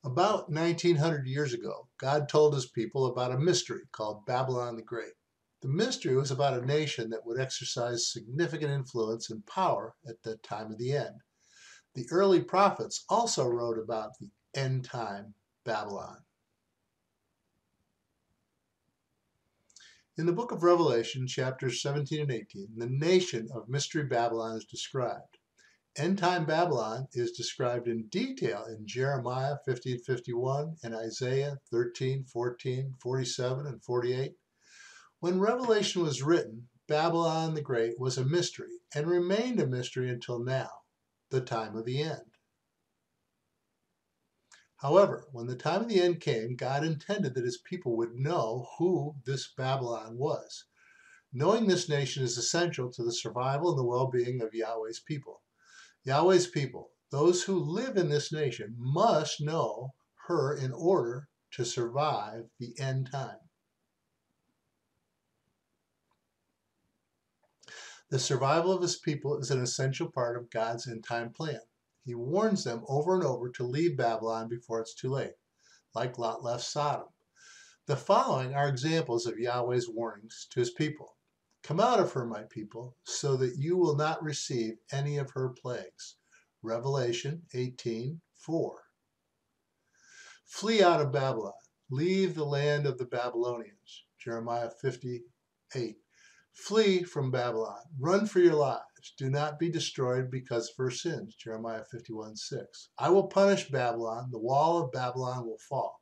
About 1900 years ago, God told his people about a mystery called Babylon the Great. The mystery was about a nation that would exercise significant influence and power at the time of the end. The early prophets also wrote about the end time Babylon. In the book of Revelation, chapters 17 and 18, the nation of Mystery Babylon is described. End-time Babylon is described in detail in Jeremiah 15:51 and Isaiah 13:14, 47, and 48. When Revelation was written, Babylon the Great was a mystery and remained a mystery until now, the time of the end. However, when the time of the end came, God intended that his people would know who this Babylon was. Knowing this nation is essential to the survival and the well-being of Yahweh's people. Yahweh's people, those who live in this nation, must know her in order to survive the end time. The survival of his people is an essential part of God's end time plan. He warns them over and over to leave Babylon before it's too late, like Lot left Sodom. The following are examples of Yahweh's warnings to his people. Come out of her, my people, so that you will not receive any of her plagues. Revelation 18:4. Flee out of Babylon. Leave the land of the Babylonians. Jeremiah 58. Flee from Babylon. Run for your lives. Do not be destroyed because of her sins. Jeremiah 51:6. I will punish Babylon. The wall of Babylon will fall.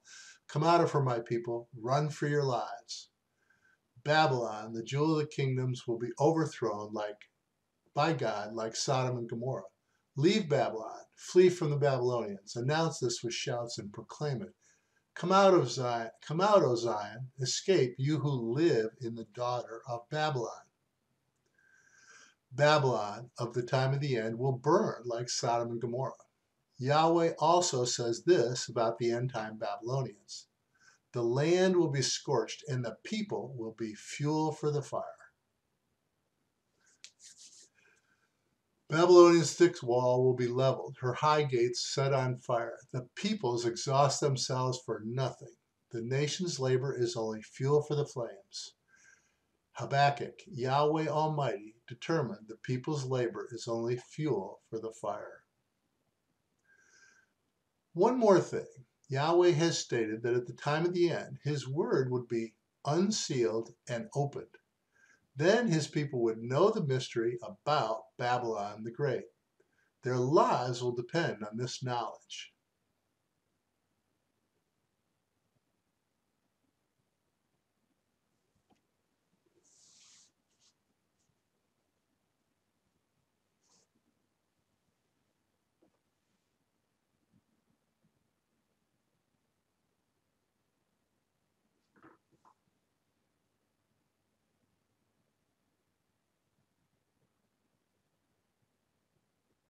Come out of her, my people. Run for your lives. Babylon, the jewel of the kingdoms, will be overthrown by God like Sodom and Gomorrah. Leave Babylon, flee from the Babylonians, announce this with shouts and proclaim it. Come out, O Zion, escape, you who live in the daughter of Babylon. Babylon, of the time of the end, will burn like Sodom and Gomorrah. Yahweh also says this about the end-time Babylonians. The land will be scorched, and the people will be fuel for the fire. Babylonia's thick wall will be leveled, her high gates set on fire. The peoples exhaust themselves for nothing. The nation's labor is only fuel for the flames. Habakkuk, Yahweh Almighty, determined the people's labor is only fuel for the fire. One more thing. Yahweh has stated that at the time of the end, his word would be unsealed and opened. Then his people would know the mystery about Babylon the Great. Their lives will depend on this knowledge.